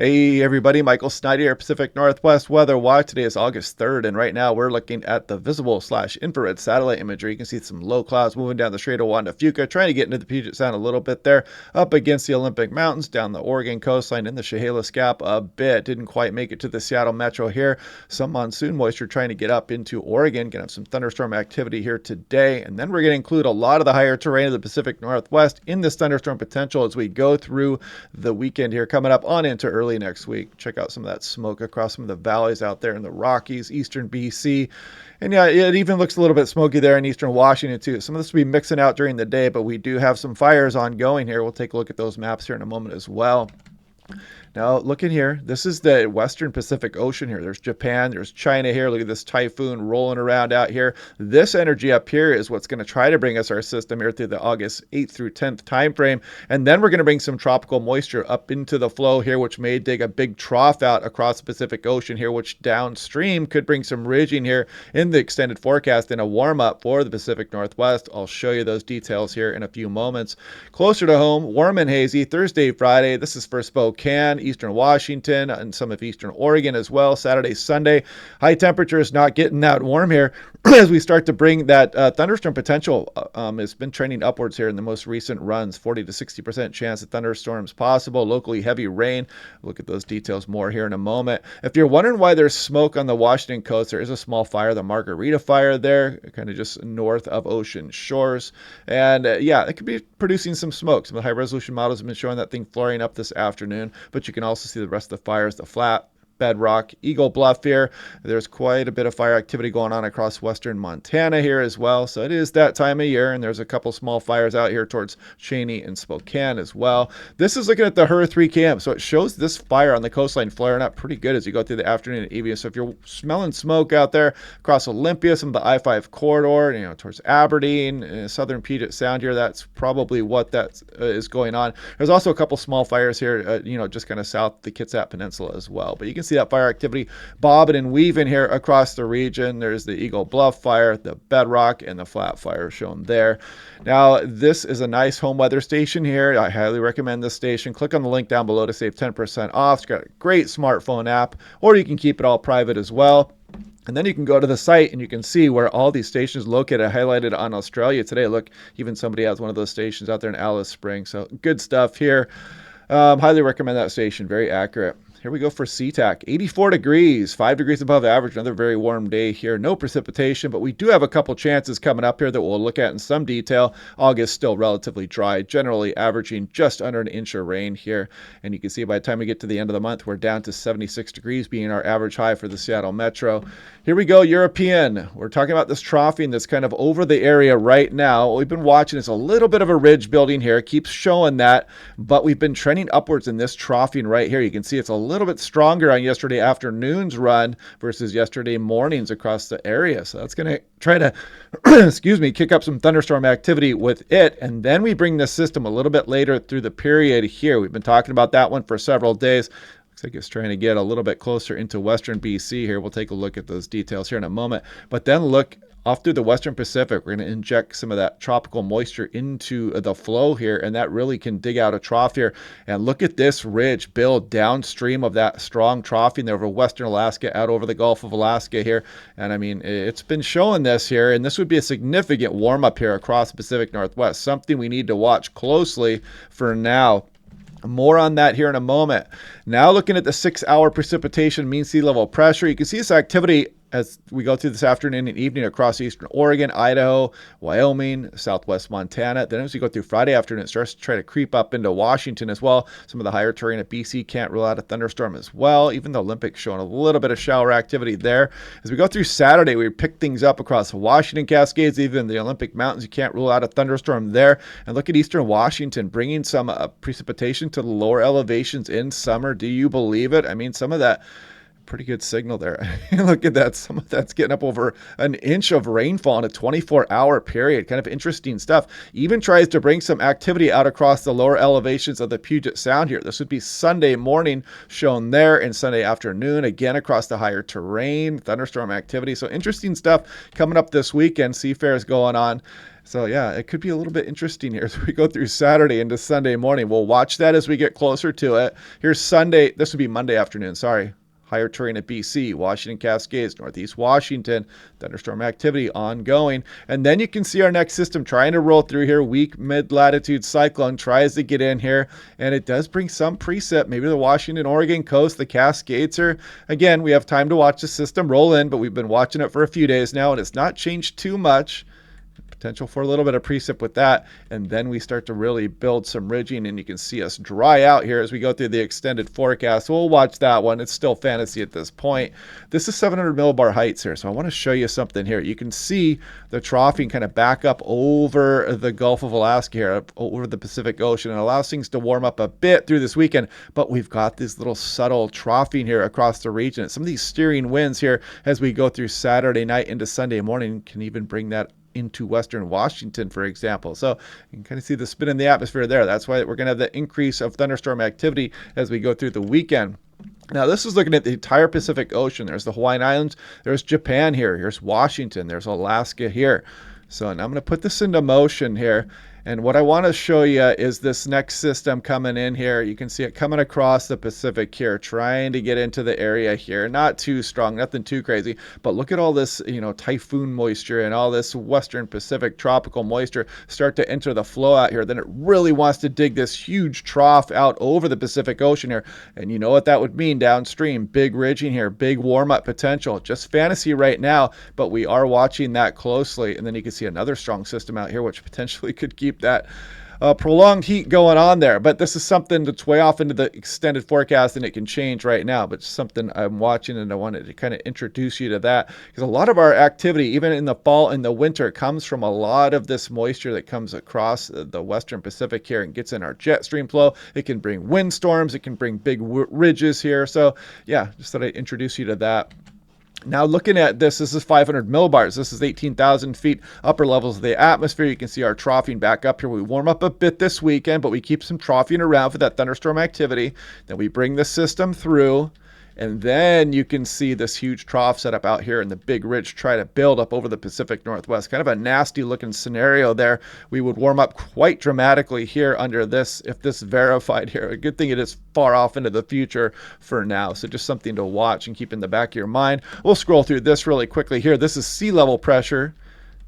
Hey everybody, Michael Snyder here, Pacific Northwest Weather Watch. Today is August 3rd, and right now we're looking at the visible/infrared satellite imagery. You can see some low clouds moving down the Strait of Juan de Fuca, trying to get into the Puget Sound a little bit there, up against the Olympic Mountains, down the Oregon coastline, in the Chehalis Gap a bit. Didn't quite make it to the Seattle metro here. Some monsoon moisture trying to get up into Oregon. Gonna have some thunderstorm activity here today, and then we're gonna include a lot of the higher terrain of the Pacific Northwest in this thunderstorm potential as we go through the weekend here, coming up on into early next week. Check out some of that smoke across some of the valleys out there in the Rockies, eastern BC. And yeah, it even looks a little bit smoky there in eastern Washington too. Some of this will be mixing out during the day, but we do have some fires ongoing here. We'll take a look at those maps here in a moment as well. Now, looking here, this is the western Pacific Ocean here. There's Japan, there's China here. Look at this typhoon rolling around out here. This energy up here is what's going to try to bring us our system here through the August 8th through 10th time frame. And then we're going to bring some tropical moisture up into the flow here, which may dig a big trough out across the Pacific Ocean here, which downstream could bring some ridging here in the extended forecast and a warm up for the Pacific Northwest. I'll show you those details here in a few moments. Closer to home, warm and hazy Thursday, Friday. This is for Spokane, eastern Washington, and some of eastern Oregon as well. Saturday, Sunday, high temperatures, not getting that warm here as we start to bring that thunderstorm potential. It's been trending upwards here in the most recent runs. 40 to 60% chance of thunderstorms possible. Locally heavy rain. Look at those details more here in a moment. If you're wondering why there's smoke on the Washington coast, there is a small fire, the Margarita fire there, kind of just north of Ocean Shores. And yeah, it could be producing some smoke. Some of the high resolution models have been showing that thing flaring up this afternoon, but you can also see the rest of the fires, the flat, Bedrock, Eagle Bluff here. There's quite a bit of fire activity going on across western Montana here as well. So it is that time of year, and there's a couple small fires out here towards Cheney and Spokane as well. This is looking at the HER 3 so it shows this fire on the coastline flaring up pretty good as you go through the afternoon and evening. So if you're smelling smoke out there across Olympia, some of the I-5 corridor, towards Aberdeen, southern Puget Sound here, that's probably what that is going on. There's also a couple small fires here, just kind of south the Kitsap Peninsula as well. But you can see that fire activity bobbing and weaving here across the region. There's the Eagle Bluff fire, the Bedrock, and the Flat fire shown there. Now, this is a nice home weather station here. I highly recommend this station. Click on the link down below to save 10% off. It's got a great smartphone app, or you can keep it all private as well. And then you can go to the site and you can see where all these stations are located. I highlighted on Australia today. Look, even somebody has one of those stations out there in Alice Springs. So good stuff here. Highly recommend that station. Very accurate. Here we go for SeaTac. 84 degrees, 5 degrees above average. Another very warm day here. No precipitation, but we do have a couple chances coming up here that we'll look at in some detail. August still relatively dry, generally averaging just under an inch of rain here. And you can see by the time we get to the end of the month, we're down to 76 degrees being our average high for the Seattle metro. Here we go, European. We're talking about this troughing that's kind of over the area right now. What we've been watching is a little bit of a ridge building here. It keeps showing that, but we've been trending upwards in this troughing right here. You can see it's a little bit stronger on yesterday afternoon's run versus yesterday morning's across the area. So that's going to try to, kick up some thunderstorm activity with it. And then we bring this system a little bit later through the period here. We've been talking about that one for several days. Looks like it's trying to get a little bit closer into western BC here. We'll take a look at those details here in a moment. But then look off through the western Pacific. We're going to inject some of that tropical moisture into the flow here, and that really can dig out a trough here. And look at this ridge build downstream of that strong troughing there over western Alaska, out over the Gulf of Alaska here. And I mean, it's been showing this here, and this would be a significant warm up here across the Pacific Northwest, something we need to watch closely for now. More on that here in a moment. Now looking at the 6-hour precipitation mean sea level pressure, you can see this activity as we go through this afternoon and evening across eastern Oregon, Idaho, Wyoming, southwest Montana. Then as we go through Friday afternoon, it starts to try to creep up into Washington as well. Some of the higher terrain at BC can't rule out a thunderstorm as well. Even the Olympics showing a little bit of shower activity there. As we go through Saturday, we pick things up across the Washington Cascades, even the Olympic Mountains. You can't rule out a thunderstorm there. And look at eastern Washington, bringing some precipitation to the lower elevations in summer. Do you believe it? I mean, some of that Pretty good signal there. Look at that. Some of that's getting up over an inch of rainfall in a 24-hour period. Kind of interesting stuff. Even tries to bring some activity out across the lower elevations of the Puget Sound here. This would be Sunday morning shown there, and Sunday afternoon again across the higher terrain. Thunderstorm activity. So interesting stuff coming up this weekend. Seafares going on. So yeah, it could be a little bit interesting here as we go through Saturday into Sunday morning. We'll watch that as we get closer to it. Here's Sunday. This would be Monday afternoon. Sorry. Higher terrain at BC, Washington Cascades, Northeast Washington, thunderstorm activity ongoing. And then you can see our next system trying to roll through here. Weak mid-latitude cyclone tries to get in here, and it does bring some precip. Maybe the Washington, Oregon coast, the Cascades are, again, we have time to watch the system roll in, but we've been watching it for a few days now, and it's not changed too much. Potential for a little bit of precip with that, and then we start to really build some ridging, and you can see us dry out here as we go through the extended forecast. So we'll watch that one. It's still fantasy at this point. This is 700 millibar heights here, so I want to show you something here. You can see the troughing kind of back up over the Gulf of Alaska here, over the Pacific Ocean, and allows things to warm up a bit through this weekend, but we've got this little subtle troughing here across the region. Some of these steering winds here as we go through Saturday night into Sunday morning can even bring that into western Washington, for example. So you can kind of see the spin in the atmosphere there. That's why we're going to have the increase of thunderstorm activity as we go through the weekend. Now, this is looking at the entire Pacific Ocean. There's the Hawaiian Islands. There's Japan here. Here's Washington. There's Alaska here. So now I'm going to put this into motion here. And what I want to show you is this next system coming in here. You can see it coming across the Pacific here, trying to get into the area here. Not too strong, nothing too crazy. But look at all this, typhoon moisture and all this Western Pacific tropical moisture start to enter the flow out here. Then it really wants to dig this huge trough out over the Pacific Ocean here. And you know what that would mean downstream. Big ridging here, big warm-up potential. Just fantasy right now, but we are watching that closely. And then you can see another strong system out here, which potentially could keep that prolonged heat going on there. But this is something that's way off into the extended forecast, and it can change right now, but something I'm watching, and I wanted to kind of introduce you to that, because a lot of our activity, even in the fall and the winter, comes from a lot of this moisture that comes across the Western Pacific here and gets in our jet stream flow. It can bring windstorms, it can bring big ridges here. So yeah, just thought I'd introduce you to that. Now looking at this is 500 millibars. This is 18,000 feet upper levels of the atmosphere. You can see our troughing back up here. We warm up a bit this weekend, but we keep some troughing around for that thunderstorm activity. Then we bring the system through, and then you can see this huge trough set up out here and the big ridge try to build up over the Pacific Northwest. Kind of a nasty looking scenario there. We would warm up quite dramatically here under this if this verified here. A good thing it is far off into the future for now. So just something to watch and keep in the back of your mind. We'll scroll through this really quickly here. This is sea level pressure.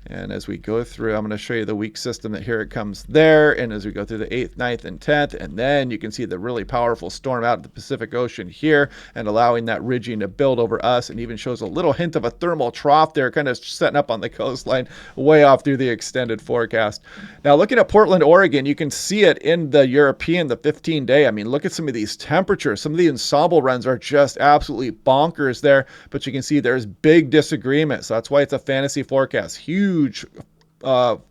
And as we go through, I'm going to show you the weak system that here it comes there. And as we go through the 8th, 9th, and 10th, and then you can see the really powerful storm out of the Pacific Ocean here and allowing that ridging to build over us, and even shows a little hint of a thermal trough there, kind of setting up on the coastline way off through the extended forecast. Now looking at Portland, Oregon, you can see it in the European, the 15-day. I mean, look at some of these temperatures. Some of the ensemble runs are just absolutely bonkers there, but you can see there's big disagreement. So that's why it's a fantasy forecast. Huge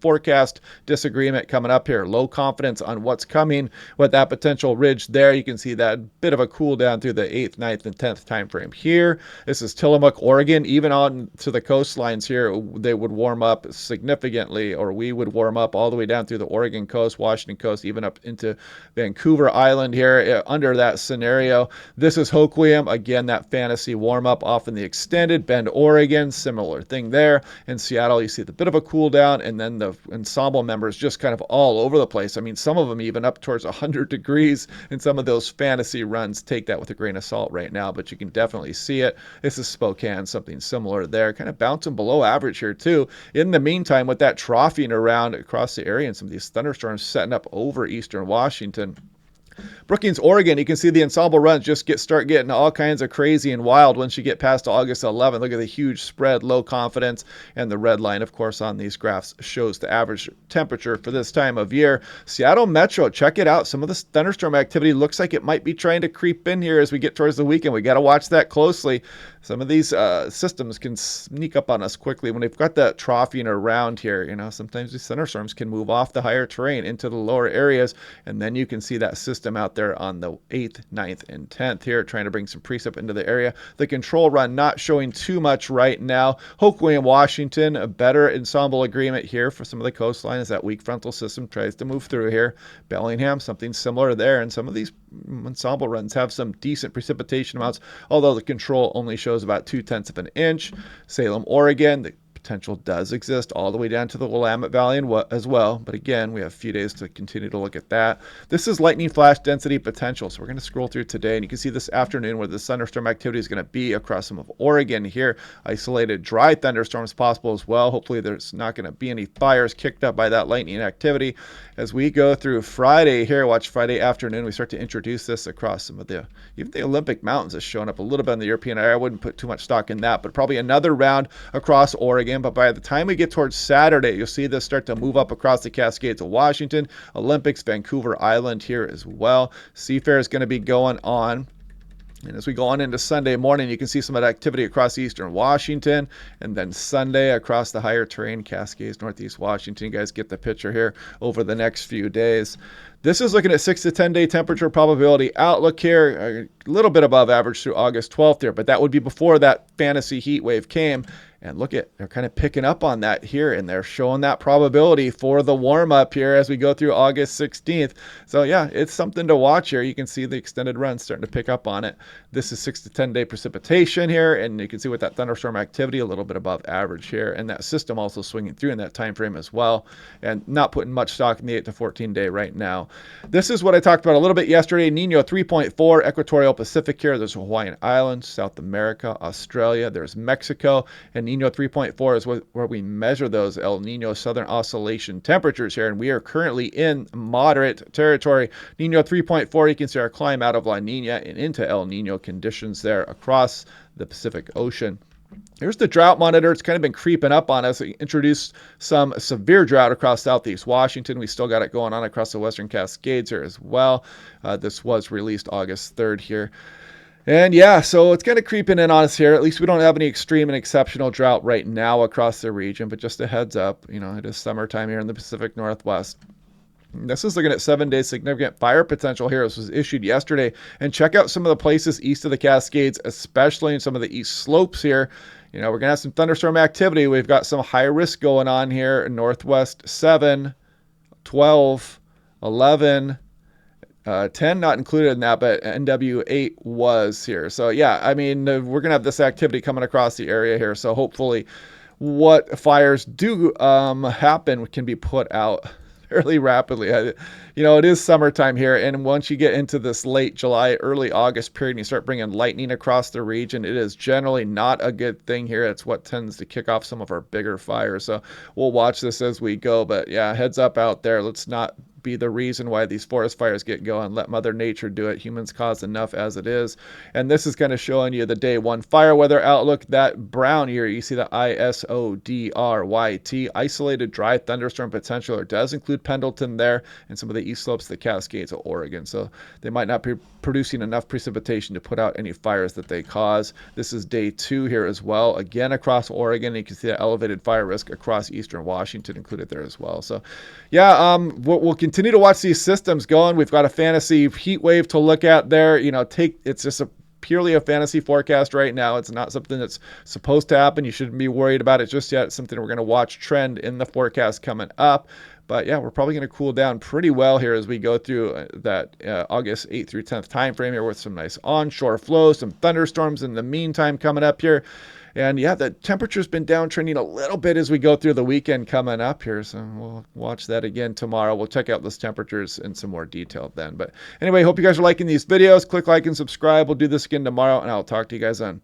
forecast disagreement coming up here. Low confidence on what's coming with that potential ridge there. You can see that bit of a cool down through the 8th, 9th, and 10th time frame here. This is Tillamook, Oregon. Even on to the coastlines here, they would warm up significantly, or we would warm up all the way down through the Oregon coast, Washington coast, even up into Vancouver Island here under that scenario. This is Hoquiam. Again, that fantasy warm up off in the extended. Bend, Oregon, similar thing there. In Seattle, you see the bit of a cool down, and then the ensemble members just kind of all over the place. I mean, some of them even up towards 100 degrees, and some of those fantasy runs take that with a grain of salt right now, but you can definitely see it. This is Spokane, something similar there, kind of bouncing below average here too. In the meantime, with that troughing around across the area and some of these thunderstorms setting up over eastern Washington. Brookings, Oregon, you can see the ensemble runs just start getting all kinds of crazy and wild once you get past August 11th. Look at the huge spread, low confidence, and the red line, of course, on these graphs shows the average temperature for this time of year. Seattle Metro, check it out. Some of this thunderstorm activity looks like it might be trying to creep in here as we get towards the weekend. We got to watch that closely. Some of these systems can sneak up on us quickly when they've got that troughing around here. Sometimes these thunderstorms can move off the higher terrain into the lower areas, and then you can see that system system out there on the 8th, 9th, and 10th here, trying to bring some precip into the area. The control run not showing too much right now. Hopefully in Washington, a better ensemble agreement here for some of the coastline as that weak frontal system tries to move through here. Bellingham, something similar there, and some of these ensemble runs have some decent precipitation amounts, although the control only shows about 0.2 of an inch. Salem, Oregon, the potential does exist all the way down to the Willamette Valley as well. But again, we have a few days to continue to look at that. This is lightning flash density potential. So we're going to scroll through today, and you can see this afternoon where the thunderstorm activity is going to be across some of Oregon here. Isolated dry thunderstorms possible as well. Hopefully there's not going to be any fires kicked up by that lightning activity. As we go through Friday here, watch Friday afternoon, we start to introduce this across some of even the Olympic Mountains is showing up a little bit in the European area. I wouldn't put too much stock in that, but probably another round across Oregon. But by the time we get towards Saturday, you'll see this start to move up across the Cascades of Washington, Olympics, Vancouver Island here as well. Seafair is going to be going on. And as we go on into Sunday morning, you can see some of that activity across eastern Washington, and then Sunday across the higher terrain, Cascades, northeast Washington. You guys get the picture here over the next few days. This is looking at 6 to 10 day temperature probability outlook here, a little bit above average through August 12th here, but that would be before that fantasy heat wave came. And look at, they're kind of picking up on that here, and they're showing that probability for the warm up here as we go through August 16th. So yeah, it's something to watch here. You can see the extended run starting to pick up on it. This is 6 to 10 day precipitation here, and you can see with that thunderstorm activity a little bit above average here, and that system also swinging through in that time frame as well, and not putting much stock in the 8 to 14 day right now. This is what I talked about a little bit yesterday. Nino 3.4, equatorial Pacific here. There's Hawaiian Islands, South America, Australia. There's Mexico, and Nino 3.4 is where we measure those El Nino Southern Oscillation temperatures here, and we are currently in moderate territory. Nino 3.4, you can see our climb out of La Nina and into El Nino conditions there across the Pacific Ocean. Here's the drought monitor. It's kind of been creeping up on us. We introduced some severe drought across southeast Washington. We still got it going on across the western Cascades here as well. This was released August 3rd here. And yeah, so it's kind of creeping in on us here. At least we don't have any extreme and exceptional drought right now across the region, but just a heads up, it is summertime here in the Pacific Northwest. This is looking at 7 days significant fire potential here. This was issued yesterday. And check out some of the places east of the Cascades, especially in some of the east slopes here. We're going to have some thunderstorm activity. We've got some high risk going on here in Northwest 7, 12, 11, 10 not included in that, but NW8 was here. So yeah, we're going to have this activity coming across the area here. So hopefully what fires do happen can be put out fairly rapidly. It is summertime here, and once you get into this late July, early August period, and you start bringing lightning across the region, it is generally not a good thing here. It's what tends to kick off some of our bigger fires. So we'll watch this as we go, but yeah, heads up out there. Let's not be the reason why these forest fires get going. Let Mother Nature do it. Humans cause enough as it is. And this is kind of showing you the day one fire weather outlook. That brown here, you see the ISODRYT, isolated dry thunderstorm potential. It does include Pendleton there and some of the east slopes of the Cascades of Oregon. So they might not be producing enough precipitation to put out any fires that they cause. This is day 2 here as well. Again, across Oregon, you can see that elevated fire risk across eastern Washington included there as well. So yeah, we'll continue to watch these systems going. We've got a fantasy heat wave to look at there. It's just purely a fantasy forecast right now. It's not something that's supposed to happen. You shouldn't be worried about it just yet. It's something we're going to watch trend in the forecast coming up. But yeah, we're probably going to cool down pretty well here as we go through that August 8th through 10th time frame here with some nice onshore flows, some thunderstorms in the meantime coming up here. And yeah, the temperature's been downtrending a little bit as we go through the weekend coming up here. So we'll watch that again tomorrow. We'll check out those temperatures in some more detail then. But anyway, hope you guys are liking these videos. Click like and subscribe. We'll do this again tomorrow, and I'll talk to you guys then.